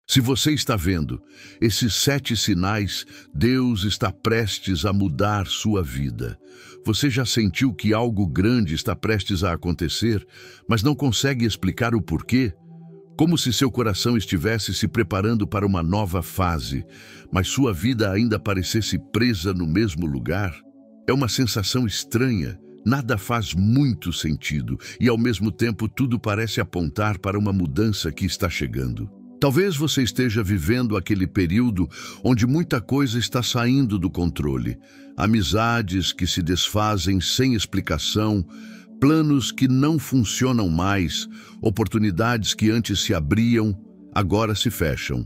Se você está vendo esses 7 sinais, Deus está prestes a mudar sua vida. Você já sentiu que algo grande está prestes a acontecer, mas não consegue explicar o porquê? Como se seu coração estivesse se preparando para uma nova fase, mas sua vida ainda parecesse presa no mesmo lugar? É uma sensação estranha, nada faz muito sentido e ao mesmo tempo tudo parece apontar para uma mudança que está chegando. Talvez você esteja vivendo aquele período onde muita coisa está saindo do controle. Amizades que se desfazem sem explicação, planos que não funcionam mais, oportunidades que antes se abriam, agora se fecham.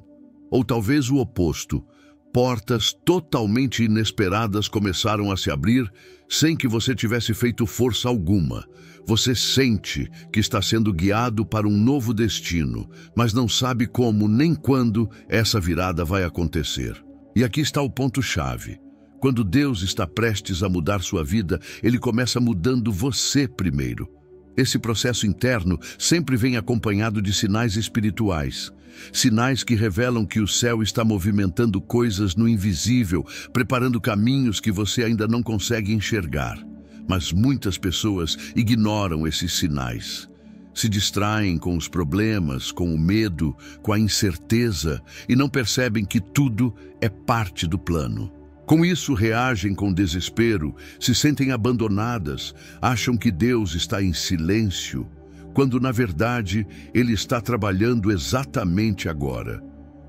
Ou talvez o oposto. Portas totalmente inesperadas começaram a se abrir sem que você tivesse feito força alguma. Você sente que está sendo guiado para um novo destino, mas não sabe como nem quando essa virada vai acontecer. E aqui está o ponto-chave. Quando Deus está prestes a mudar sua vida, Ele começa mudando você primeiro. Esse processo interno sempre vem acompanhado de sinais espirituais. Sinais que revelam que o céu está movimentando coisas no invisível, preparando caminhos que você ainda não consegue enxergar. Mas muitas pessoas ignoram esses sinais. Se distraem com os problemas, com o medo, com a incerteza e não percebem que tudo é parte do plano. Com isso, reagem com desespero, se sentem abandonadas, acham que Deus está em silêncio, quando, na verdade, Ele está trabalhando exatamente agora.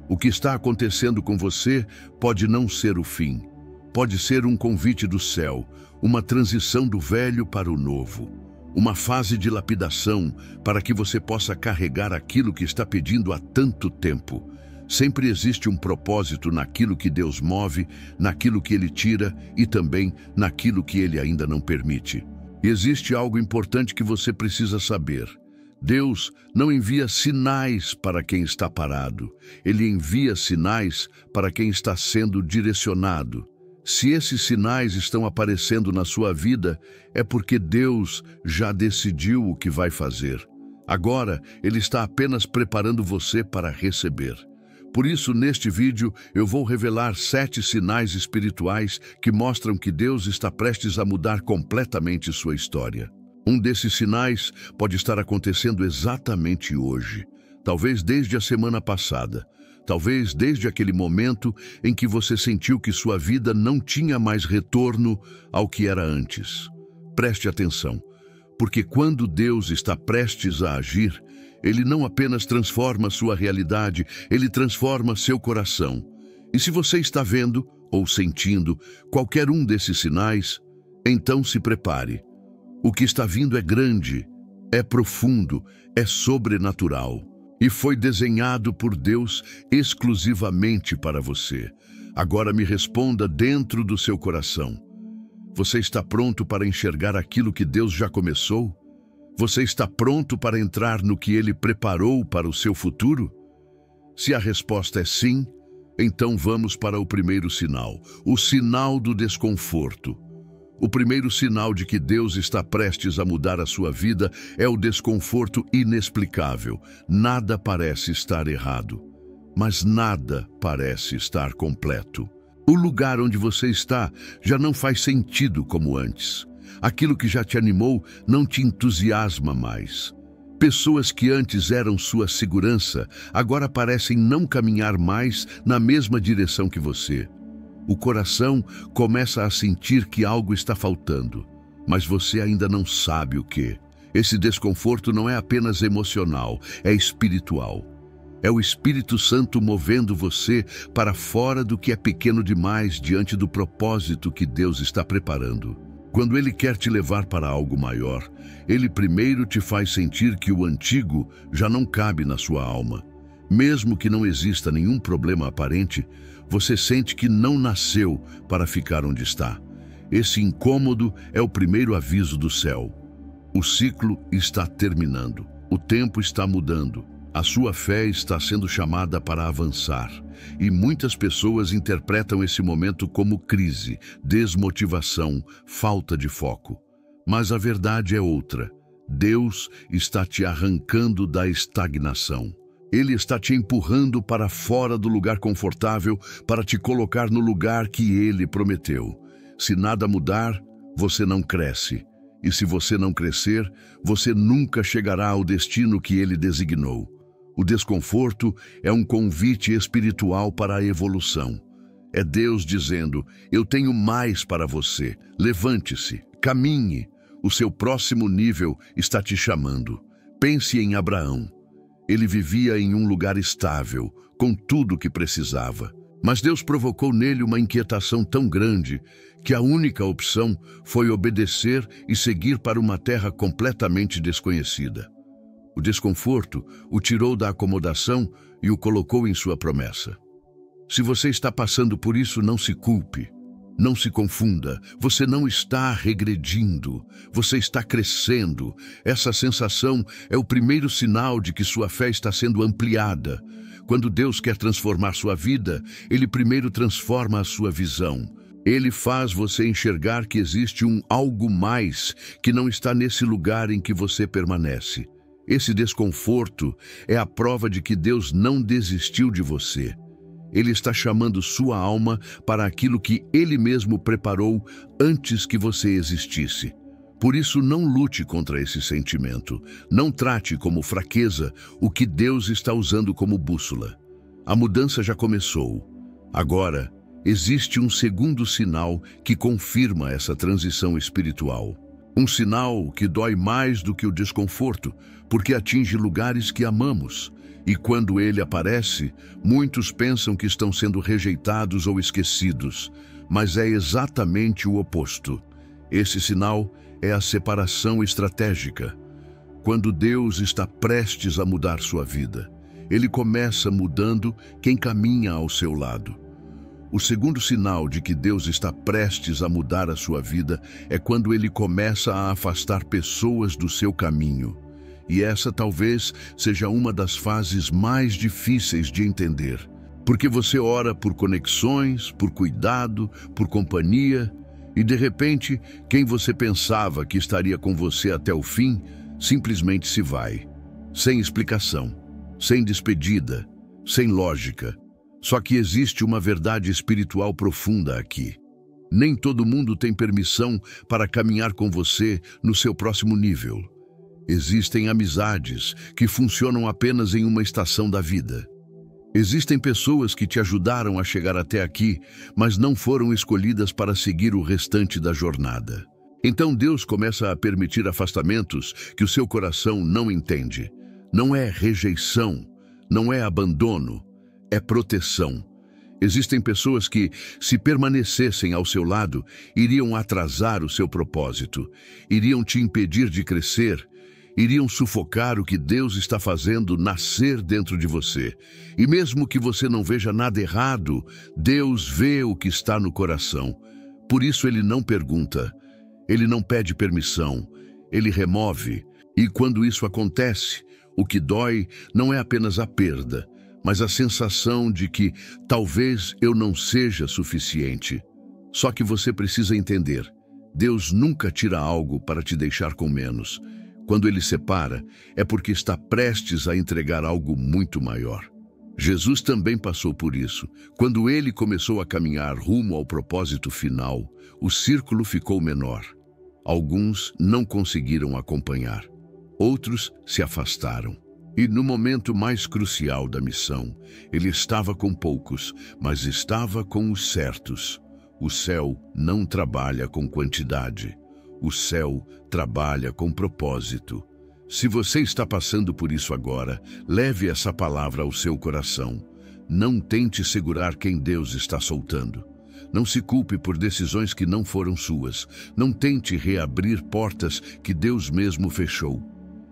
O que está acontecendo com você pode não ser o fim. Pode ser um convite do céu, uma transição do velho para o novo, uma fase de lapidação para que você possa carregar aquilo que está pedindo há tanto tempo. Sempre existe um propósito naquilo que Deus move, naquilo que Ele tira e também naquilo que Ele ainda não permite. Existe algo importante que você precisa saber. Deus não envia sinais para quem está parado. Ele envia sinais para quem está sendo direcionado. Se esses sinais estão aparecendo na sua vida, é porque Deus já decidiu o que vai fazer. Agora, Ele está apenas preparando você para receber. Por isso, neste vídeo, eu vou revelar 7 sinais espirituais que mostram que Deus está prestes a mudar completamente sua história. Um desses sinais pode estar acontecendo exatamente hoje, talvez desde a semana passada, talvez desde aquele momento em que você sentiu que sua vida não tinha mais retorno ao que era antes. Preste atenção, porque quando Deus está prestes a agir, Ele não apenas transforma sua realidade, Ele transforma seu coração. E se você está vendo ou sentindo qualquer um desses sinais, então se prepare. O que está vindo é grande, é profundo, é sobrenatural. E foi desenhado por Deus exclusivamente para você. Agora me responda dentro do seu coração. Você está pronto para enxergar aquilo que Deus já começou? Você está pronto para entrar no que Ele preparou para o seu futuro? Se a resposta é sim, então vamos para o primeiro sinal, o sinal do desconforto. O primeiro sinal de que Deus está prestes a mudar a sua vida é o desconforto inexplicável. Nada parece estar errado, mas nada parece estar completo. O lugar onde você está já não faz sentido como antes. Aquilo que já te animou não te entusiasma mais. Pessoas que antes eram sua segurança, agora parecem não caminhar mais na mesma direção que você. O coração começa a sentir que algo está faltando, mas você ainda não sabe o que. Esse desconforto não é apenas emocional, é espiritual. É o Espírito Santo movendo você para fora do que é pequeno demais diante do propósito que Deus está preparando. Quando Ele quer te levar para algo maior, Ele primeiro te faz sentir que o antigo já não cabe na sua alma. Mesmo que não exista nenhum problema aparente, você sente que não nasceu para ficar onde está. Esse incômodo é o primeiro aviso do céu. O ciclo está terminando. O tempo está mudando. A sua fé está sendo chamada para avançar. E muitas pessoas interpretam esse momento como crise, desmotivação, falta de foco. Mas a verdade é outra. Deus está te arrancando da estagnação. Ele está te empurrando para fora do lugar confortável para te colocar no lugar que Ele prometeu. Se nada mudar, você não cresce. E se você não crescer, você nunca chegará ao destino que Ele designou. O desconforto é um convite espiritual para a evolução. É Deus dizendo: eu tenho mais para você. Levante-se, caminhe. O seu próximo nível está te chamando. Pense em Abraão. Ele vivia em um lugar estável, com tudo o que precisava. Mas Deus provocou nele uma inquietação tão grande que a única opção foi obedecer e seguir para uma terra completamente desconhecida. O desconforto o tirou da acomodação e o colocou em sua promessa. Se você está passando por isso, não se culpe. Não se confunda, você não está regredindo, você está crescendo. Essa sensação é o primeiro sinal de que sua fé está sendo ampliada. Quando Deus quer transformar sua vida, Ele primeiro transforma a sua visão. Ele faz você enxergar que existe um algo mais que não está nesse lugar em que você permanece. Esse desconforto é a prova de que Deus não desistiu de você. Ele está chamando sua alma para aquilo que Ele mesmo preparou antes que você existisse. Por isso, não lute contra esse sentimento. Não trate como fraqueza o que Deus está usando como bússola. A mudança já começou. Agora, existe um segundo sinal que confirma essa transição espiritual. Um sinal que dói mais do que o desconforto, porque atinge lugares que amamos. E quando ele aparece, muitos pensam que estão sendo rejeitados ou esquecidos, mas é exatamente o oposto. Esse sinal é a separação estratégica. Quando Deus está prestes a mudar sua vida, Ele começa mudando quem caminha ao seu lado. O segundo sinal de que Deus está prestes a mudar a sua vida é quando Ele começa a afastar pessoas do seu caminho. E essa talvez seja uma das fases mais difíceis de entender, porque você ora por conexões, por cuidado, por companhia, e de repente, quem você pensava que estaria com você até o fim, simplesmente se vai, sem explicação, sem despedida, sem lógica. Só que existe uma verdade espiritual profunda aqui. Nem todo mundo tem permissão para caminhar com você no seu próximo nível. Existem amizades que funcionam apenas em uma estação da vida. Existem pessoas que te ajudaram a chegar até aqui, mas não foram escolhidas para seguir o restante da jornada. Então Deus começa a permitir afastamentos que o seu coração não entende. Não é rejeição, não é abandono, é proteção. Existem pessoas que, se permanecessem ao seu lado, iriam atrasar o seu propósito, iriam te impedir de crescer, iriam sufocar o que Deus está fazendo nascer dentro de você. E mesmo que você não veja nada errado, Deus vê o que está no coração. Por isso Ele não pergunta, Ele não pede permissão, Ele remove. E quando isso acontece, o que dói não é apenas a perda, mas a sensação de que talvez eu não seja suficiente. Só que você precisa entender, Deus nunca tira algo para te deixar com menos. Quando Ele separa, é porque está prestes a entregar algo muito maior. Jesus também passou por isso. Quando Ele começou a caminhar rumo ao propósito final, o círculo ficou menor. Alguns não conseguiram acompanhar. Outros se afastaram. E no momento mais crucial da missão, Ele estava com poucos, mas estava com os certos. O céu não trabalha com quantidade. O céu trabalha com propósito. Se você está passando por isso agora, leve essa palavra ao seu coração. Não tente segurar quem Deus está soltando. Não se culpe por decisões que não foram suas. Não tente reabrir portas que Deus mesmo fechou.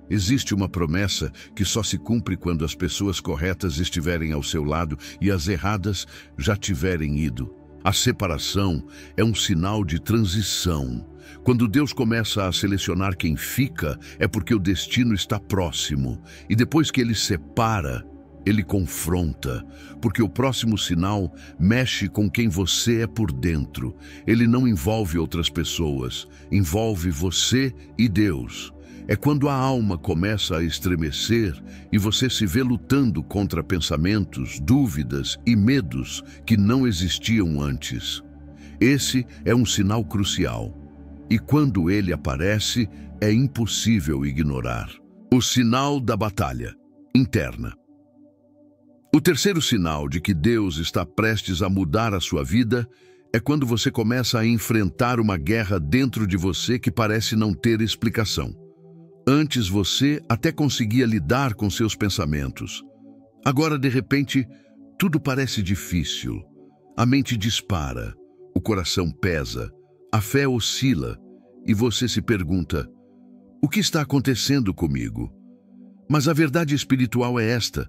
Existe uma promessa que só se cumpre quando as pessoas corretas estiverem ao seu lado e as erradas já tiverem ido. A separação é um sinal de transição. Quando Deus começa a selecionar quem fica, é porque o destino está próximo. E depois que Ele separa, Ele confronta, porque o próximo sinal mexe com quem você é por dentro. Ele não envolve outras pessoas, envolve você e Deus. É quando a alma começa a estremecer e você se vê lutando contra pensamentos, dúvidas e medos que não existiam antes. Esse é um sinal crucial. E quando ele aparece, é impossível ignorar. O sinal da batalha interna. O terceiro sinal de que Deus está prestes a mudar a sua vida é quando você começa a enfrentar uma guerra dentro de você que parece não ter explicação. Antes você até conseguia lidar com seus pensamentos. Agora, de repente, tudo parece difícil. A mente dispara, o coração pesa, a fé oscila e você se pergunta: o que está acontecendo comigo? Mas a verdade espiritual é esta: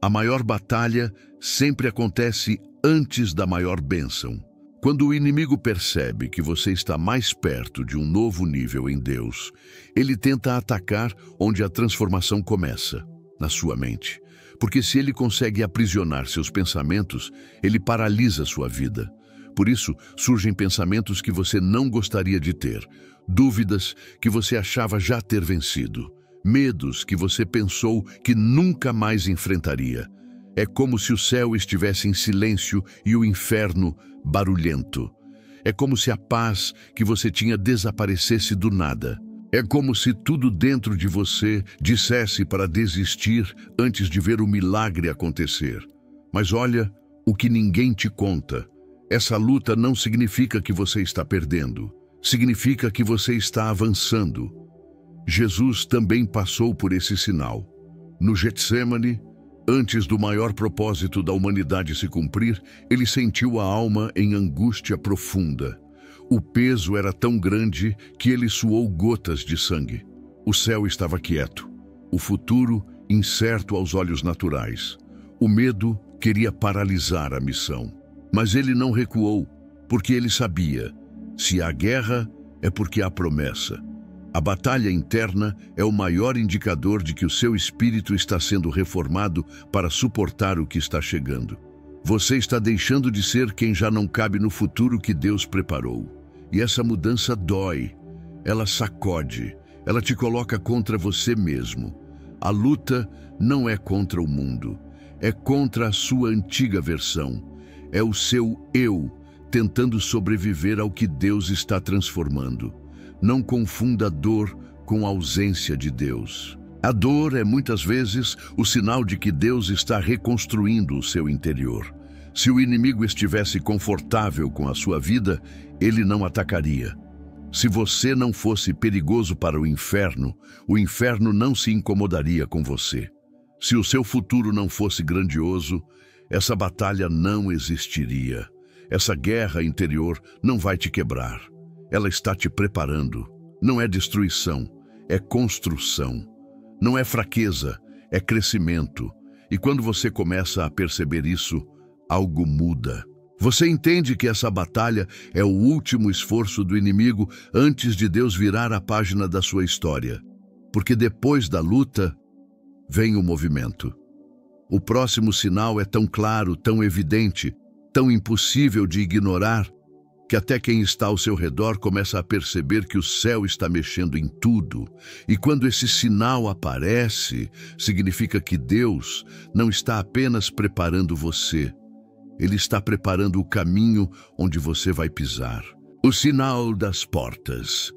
a maior batalha sempre acontece antes da maior bênção. Quando o inimigo percebe que você está mais perto de um novo nível em Deus, ele tenta atacar onde a transformação começa, na sua mente. Porque se ele consegue aprisionar seus pensamentos, ele paralisa sua vida. Por isso, surgem pensamentos que você não gostaria de ter, dúvidas que você achava já ter vencido, medos que você pensou que nunca mais enfrentaria. É como se o céu estivesse em silêncio e o inferno barulhento. É como se a paz que você tinha desaparecesse do nada. É como se tudo dentro de você dissesse para desistir antes de ver o milagre acontecer. Mas olha o que ninguém te conta. Essa luta não significa que você está perdendo. Significa que você está avançando. Jesus também passou por esse sinal. No Getsêmani, antes do maior propósito da humanidade se cumprir, ele sentiu a alma em angústia profunda. O peso era tão grande que ele suou gotas de sangue. O céu estava quieto, o futuro incerto aos olhos naturais. O medo queria paralisar a missão. Mas ele não recuou, porque ele sabia: se há guerra, é porque há promessa. A batalha interna é o maior indicador de que o seu espírito está sendo reformado para suportar o que está chegando. Você está deixando de ser quem já não cabe no futuro que Deus preparou. E essa mudança dói, ela sacode, ela te coloca contra você mesmo. A luta não é contra o mundo, é contra a sua antiga versão. É o seu eu tentando sobreviver ao que Deus está transformando. Não confunda a dor com a ausência de Deus. A dor é muitas vezes o sinal de que Deus está reconstruindo o seu interior. Se o inimigo estivesse confortável com a sua vida, ele não atacaria. Se você não fosse perigoso para o inferno não se incomodaria com você. Se o seu futuro não fosse grandioso, essa batalha não existiria. Essa guerra interior não vai te quebrar. Ela está te preparando. Não é destruição, é construção. Não é fraqueza, é crescimento. E quando você começa a perceber isso, algo muda. Você entende que essa batalha é o último esforço do inimigo antes de Deus virar a página da sua história. Porque depois da luta, vem o movimento. O próximo sinal é tão claro, tão evidente, tão impossível de ignorar, que até quem está ao seu redor começa a perceber que o céu está mexendo em tudo. E quando esse sinal aparece, significa que Deus não está apenas preparando você, Ele está preparando o caminho onde você vai pisar. O sinal das portas.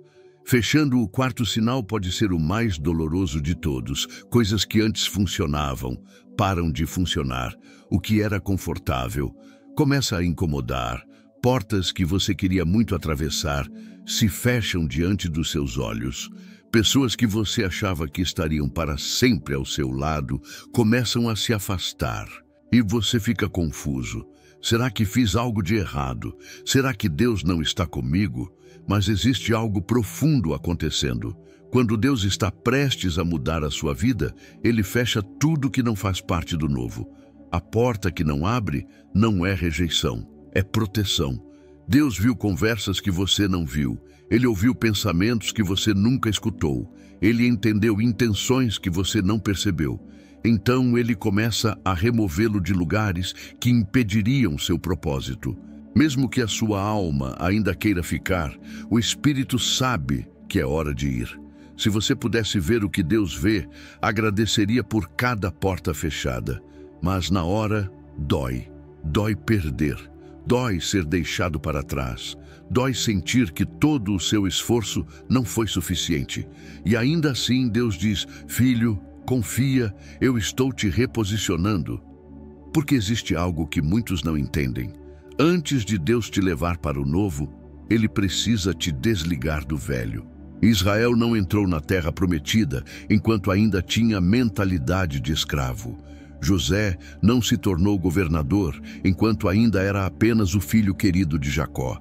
Fechando o quarto sinal pode ser o mais doloroso de todos. Coisas que antes funcionavam, param de funcionar. O que era confortável começa a incomodar. Portas que você queria muito atravessar se fecham diante dos seus olhos. Pessoas que você achava que estariam para sempre ao seu lado começam a se afastar. E você fica confuso. Será que fiz algo de errado? Será que Deus não está comigo? Mas existe algo profundo acontecendo. Quando Deus está prestes a mudar a sua vida, Ele fecha tudo que não faz parte do novo. A porta que não abre não é rejeição, é proteção. Deus viu conversas que você não viu. Ele ouviu pensamentos que você nunca escutou. Ele entendeu intenções que você não percebeu. Então ele começa a removê-lo de lugares que impediriam seu propósito. Mesmo que a sua alma ainda queira ficar, o Espírito sabe que é hora de ir. Se você pudesse ver o que Deus vê, agradeceria por cada porta fechada. Mas na hora, dói. Dói perder. Dói ser deixado para trás. Dói sentir que todo o seu esforço não foi suficiente. E ainda assim Deus diz: filho, confia, eu estou te reposicionando. Porque existe algo que muitos não entendem. Antes de Deus te levar para o novo, Ele precisa te desligar do velho. Israel não entrou na terra prometida enquanto ainda tinha mentalidade de escravo. José não se tornou governador enquanto ainda era apenas o filho querido de Jacó.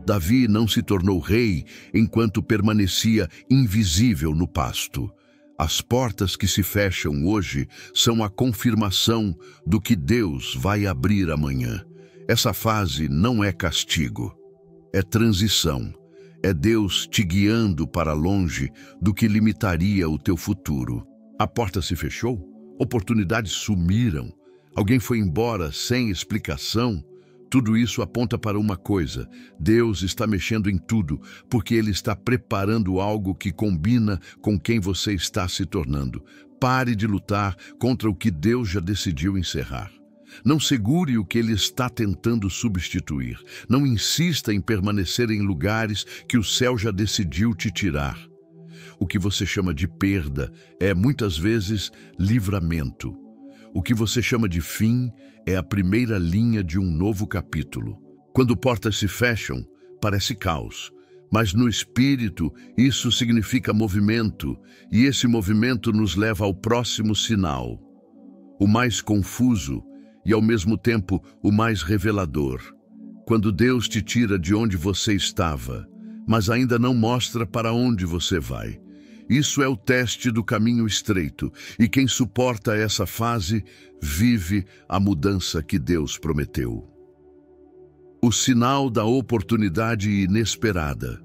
Davi não se tornou rei enquanto permanecia invisível no pasto. As portas que se fecham hoje são a confirmação do que Deus vai abrir amanhã. Essa fase não é castigo, é transição. É Deus te guiando para longe do que limitaria o teu futuro. A porta se fechou? Oportunidades sumiram? Alguém foi embora sem explicação? Tudo isso aponta para uma coisa: Deus está mexendo em tudo, porque Ele está preparando algo que combina com quem você está se tornando. Pare de lutar contra o que Deus já decidiu encerrar. Não segure o que Ele está tentando substituir. Não insista em permanecer em lugares que o céu já decidiu te tirar. O que você chama de perda é, muitas vezes, livramento. O que você chama de fim é a primeira linha de um novo capítulo. Quando portas se fecham, parece caos. Mas no espírito, isso significa movimento, e esse movimento nos leva ao próximo sinal. O mais confuso e, ao mesmo tempo, o mais revelador. Quando Deus te tira de onde você estava, mas ainda não mostra para onde você vai. Isso é o teste do caminho estreito, e quem suporta essa fase vive a mudança que Deus prometeu. O sinal da oportunidade inesperada.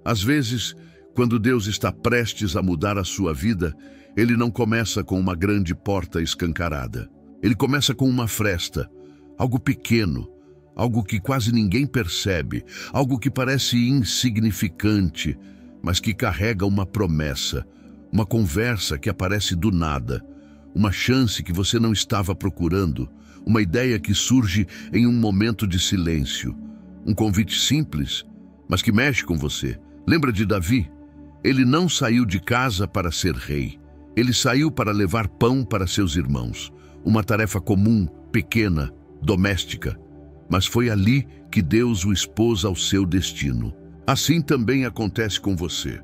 Às vezes, quando Deus está prestes a mudar a sua vida, Ele não começa com uma grande porta escancarada. Ele começa com uma fresta, algo pequeno, algo que quase ninguém percebe, algo que parece insignificante, mas que carrega uma promessa, uma conversa que aparece do nada, uma chance que você não estava procurando, uma ideia que surge em um momento de silêncio, um convite simples, mas que mexe com você. Lembra de Davi? Ele não saiu de casa para ser rei. Ele saiu para levar pão para seus irmãos. Uma tarefa comum, pequena, doméstica. Mas foi ali que Deus o expôs ao seu destino. Assim também acontece com você.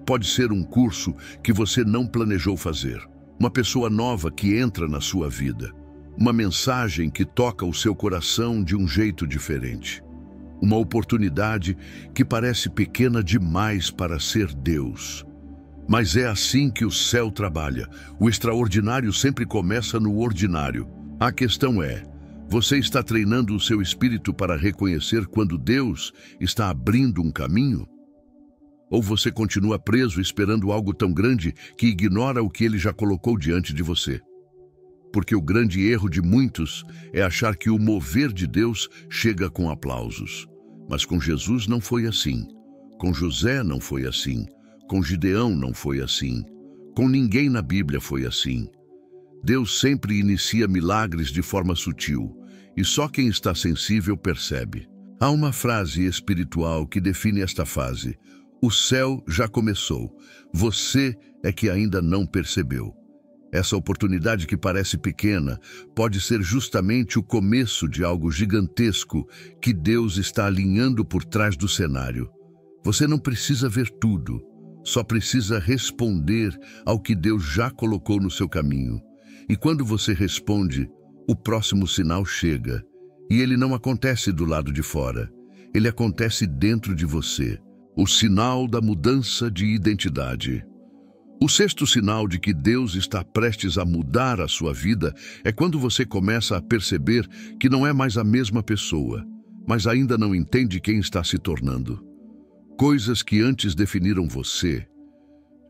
Pode ser um curso que você não planejou fazer. Uma pessoa nova que entra na sua vida. Uma mensagem que toca o seu coração de um jeito diferente. Uma oportunidade que parece pequena demais para ser Deus. Mas é assim que o céu trabalha. O extraordinário sempre começa no ordinário. A questão é: você está treinando o seu espírito para reconhecer quando Deus está abrindo um caminho? Ou você continua preso esperando algo tão grande que ignora o que Ele já colocou diante de você? Porque o grande erro de muitos é achar que o mover de Deus chega com aplausos. Mas com Jesus não foi assim. Com José não foi assim. Com Gideão não foi assim. Com ninguém na Bíblia foi assim. Deus sempre inicia milagres de forma sutil, e só quem está sensível percebe. Há uma frase espiritual que define esta fase: o céu já começou, você é que ainda não percebeu. Essa oportunidade que parece pequena pode ser justamente o começo de algo gigantesco que Deus está alinhando por trás do cenário. Você não precisa ver tudo, só precisa responder ao que Deus já colocou no seu caminho. E quando você responde, o próximo sinal chega. E ele não acontece do lado de fora, ele acontece dentro de você. O sinal da mudança de identidade. O sexto sinal de que Deus está prestes a mudar a sua vida é quando você começa a perceber que não é mais a mesma pessoa, mas ainda não entende quem está se tornando. Coisas que antes definiram você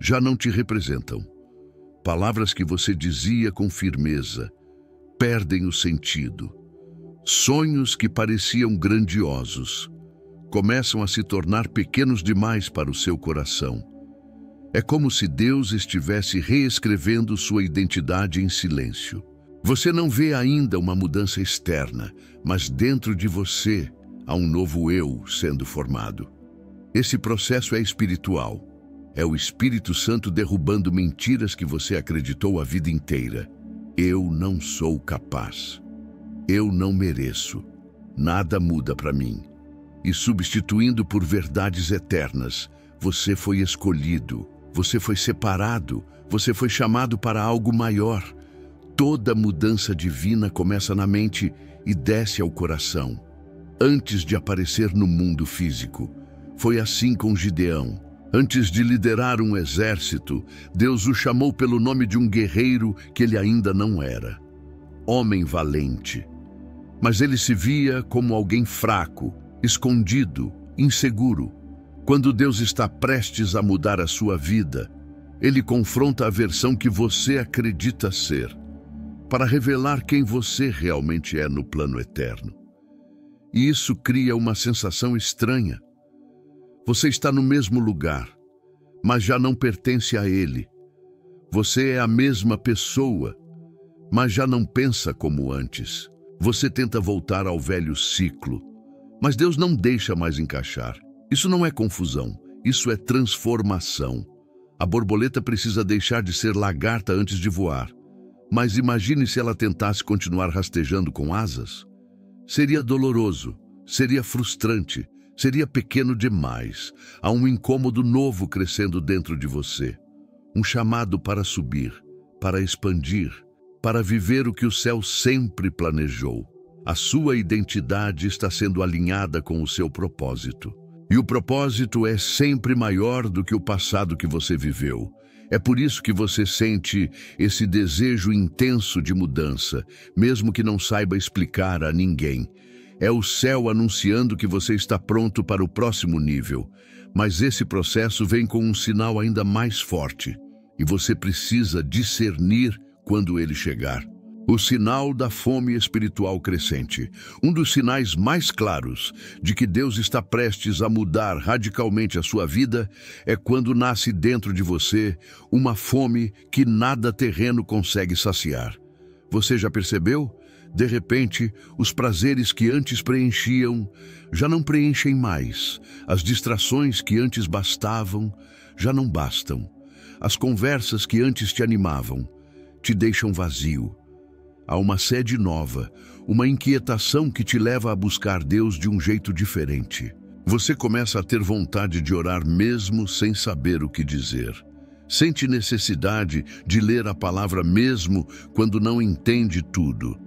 já não te representam. Palavras que você dizia com firmeza perdem o sentido. Sonhos que pareciam grandiosos começam a se tornar pequenos demais para o seu coração. É como se Deus estivesse reescrevendo sua identidade em silêncio. Você não vê ainda uma mudança externa, mas dentro de você há um novo eu sendo formado. Esse processo é espiritual. É o Espírito Santo derrubando mentiras que você acreditou a vida inteira. Eu não sou capaz. Eu não mereço. Nada muda para mim. E substituindo por verdades eternas, você foi escolhido, você foi separado, você foi chamado para algo maior. Toda mudança divina começa na mente e desce ao coração, antes de aparecer no mundo físico. Foi assim com Gideão. Antes de liderar um exército, Deus o chamou pelo nome de um guerreiro que ele ainda não era. Homem valente. Mas ele se via como alguém fraco, escondido, inseguro. Quando Deus está prestes a mudar a sua vida, Ele confronta a versão que você acredita ser, para revelar quem você realmente é no plano eterno. E isso cria uma sensação estranha. Você está no mesmo lugar, mas já não pertence a Ele. Você é a mesma pessoa, mas já não pensa como antes. Você tenta voltar ao velho ciclo, mas Deus não deixa mais encaixar. Isso não é confusão, isso é transformação. A borboleta precisa deixar de ser lagarta antes de voar. Mas imagine se ela tentasse continuar rastejando com asas. Seria doloroso, seria frustrante, seria pequeno demais. Há um incômodo novo crescendo dentro de você. Um chamado para subir, para expandir, para viver o que o céu sempre planejou. A sua identidade está sendo alinhada com o seu propósito. E o propósito é sempre maior do que o passado que você viveu. É por isso que você sente esse desejo intenso de mudança, mesmo que não saiba explicar a ninguém. É o céu anunciando que você está pronto para o próximo nível. Mas esse processo vem com um sinal ainda mais forte. E você precisa discernir quando ele chegar. O sinal da fome espiritual crescente. Um dos sinais mais claros de que Deus está prestes a mudar radicalmente a sua vida é quando nasce dentro de você uma fome que nada terreno consegue saciar. Você já percebeu? De repente, os prazeres que antes preenchiam já não preenchem mais. As distrações que antes bastavam já não bastam. As conversas que antes te animavam te deixam vazio. Há uma sede nova, uma inquietação que te leva a buscar Deus de um jeito diferente. Você começa a ter vontade de orar mesmo sem saber o que dizer. Sente necessidade de ler a palavra mesmo quando não entende tudo.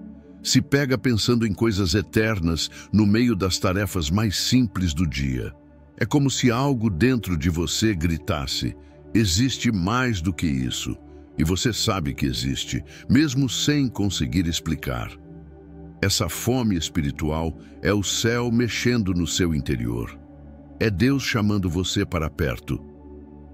Se pega pensando em coisas eternas no meio das tarefas mais simples do dia. É como se algo dentro de você gritasse: existe mais do que isso. E você sabe que existe, mesmo sem conseguir explicar. Essa fome espiritual é o céu mexendo no seu interior. É Deus chamando você para perto.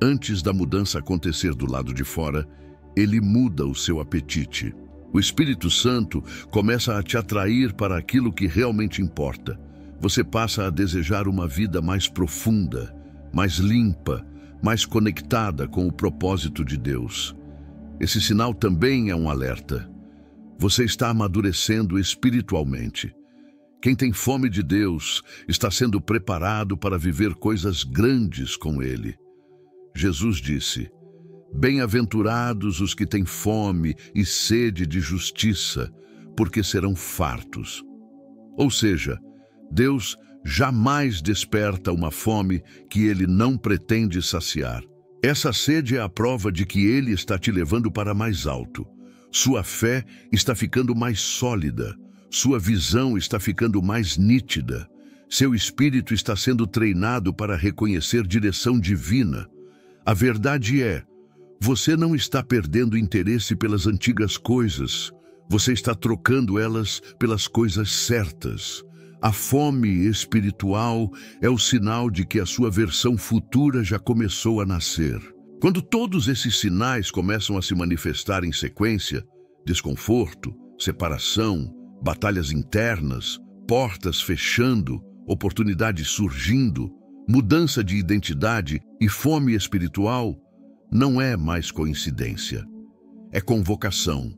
Antes da mudança acontecer do lado de fora, Ele muda o seu apetite. O Espírito Santo começa a te atrair para aquilo que realmente importa. Você passa a desejar uma vida mais profunda, mais limpa, mais conectada com o propósito de Deus. Esse sinal também é um alerta. Você está amadurecendo espiritualmente. Quem tem fome de Deus está sendo preparado para viver coisas grandes com Ele. Jesus disse: bem-aventurados os que têm fome e sede de justiça, porque serão fartos. Ou seja, Deus jamais desperta uma fome que Ele não pretende saciar. Essa sede é a prova de que Ele está te levando para mais alto. Sua fé está ficando mais sólida. Sua visão está ficando mais nítida. Seu espírito está sendo treinado para reconhecer direção divina. A verdade é, você não está perdendo interesse pelas antigas coisas. Você está trocando elas pelas coisas certas. A fome espiritual é o sinal de que a sua versão futura já começou a nascer. Quando todos esses sinais começam a se manifestar em sequência, desconforto, separação, batalhas internas, portas fechando, oportunidades surgindo, mudança de identidade e fome espiritual, não é mais coincidência. É convocação.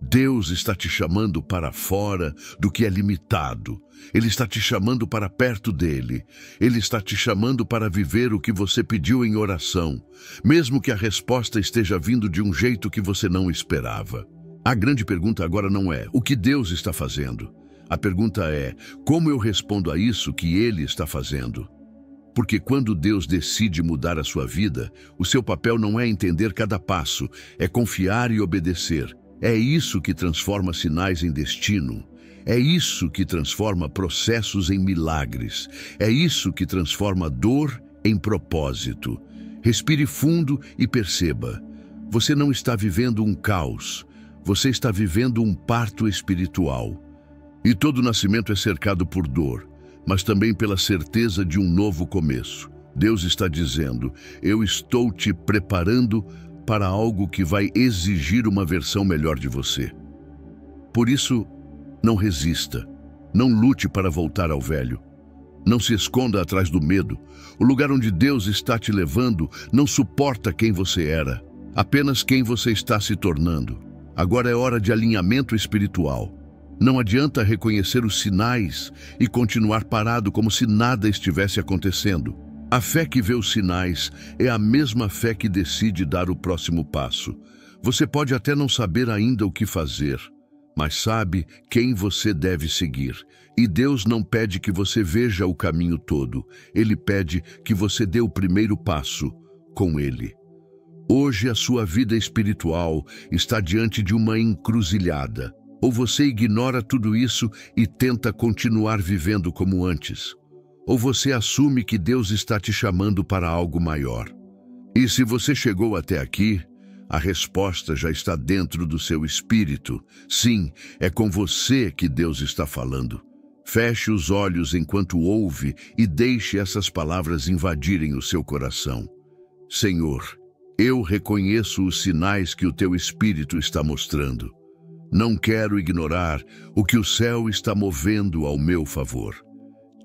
Deus está te chamando para fora do que é limitado. Ele está te chamando para perto dele. Ele está te chamando para viver o que você pediu em oração, mesmo que a resposta esteja vindo de um jeito que você não esperava. A grande pergunta agora não é o que Deus está fazendo. A pergunta é como eu respondo a isso que Ele está fazendo. Porque quando Deus decide mudar a sua vida, o seu papel não é entender cada passo, é confiar e obedecer. É isso que transforma sinais em destino. É isso que transforma processos em milagres. É isso que transforma dor em propósito. Respire fundo e perceba. Você não está vivendo um caos. Você está vivendo um parto espiritual. E todo nascimento é cercado por dor, mas também pela certeza de um novo começo. Deus está dizendo, eu estou te preparando para algo que vai exigir uma versão melhor de você. Por isso, não resista, não lute para voltar ao velho. Não se esconda atrás do medo. O lugar onde Deus está te levando não suporta quem você era, apenas quem você está se tornando. Agora é hora de alinhamento espiritual. Não adianta reconhecer os sinais e continuar parado como se nada estivesse acontecendo. A fé que vê os sinais é a mesma fé que decide dar o próximo passo. Você pode até não saber ainda o que fazer, mas sabe quem você deve seguir. E Deus não pede que você veja o caminho todo. Ele pede que você dê o primeiro passo com Ele. Hoje a sua vida espiritual está diante de uma encruzilhada. Ou você ignora tudo isso e tenta continuar vivendo como antes. Ou você assume que Deus está te chamando para algo maior. E se você chegou até aqui, a resposta já está dentro do seu espírito. Sim, é com você que Deus está falando. Feche os olhos enquanto ouve e deixe essas palavras invadirem o seu coração. Senhor, eu reconheço os sinais que o teu Espírito está mostrando. Não quero ignorar o que o céu está movendo ao meu favor.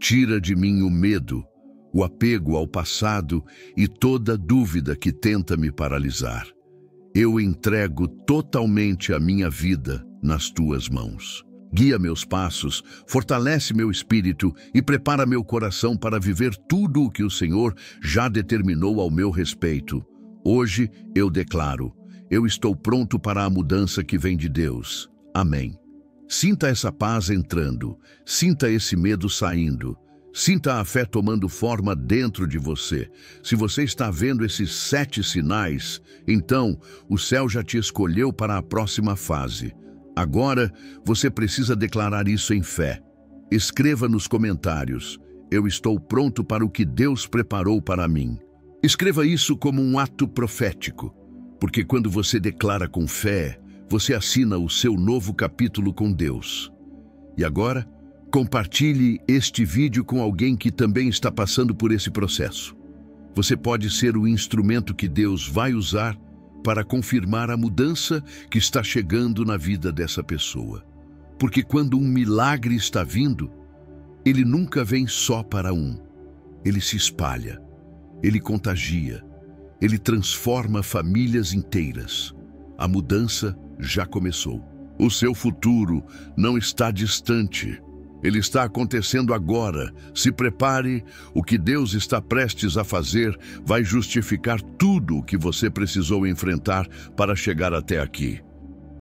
Tira de mim o medo, o apego ao passado e toda dúvida que tenta me paralisar. Eu entrego totalmente a minha vida nas tuas mãos. Guia meus passos, fortalece meu espírito e prepara meu coração para viver tudo o que o Senhor já determinou ao meu respeito. Hoje eu declaro, eu estou pronto para a mudança que vem de Deus. Amém. Sinta essa paz entrando, sinta esse medo saindo, sinta a fé tomando forma dentro de você. Se você está vendo esses 7 sinais, então o céu já te escolheu para a próxima fase. Agora você precisa declarar isso em fé. Escreva nos comentários, eu estou pronto para o que Deus preparou para mim. Escreva isso como um ato profético, porque quando você declara com fé, você assina o seu novo capítulo com Deus. E agora, compartilhe este vídeo com alguém que também está passando por esse processo. Você pode ser o instrumento que Deus vai usar para confirmar a mudança que está chegando na vida dessa pessoa. Porque quando um milagre está vindo, ele nunca vem só para um. Ele se espalha, ele contagia, ele transforma famílias inteiras. A mudança já começou. O seu futuro não está distante. Ele está acontecendo agora. Se prepare, o que Deus está prestes a fazer vai justificar tudo o que você precisou enfrentar para chegar até aqui.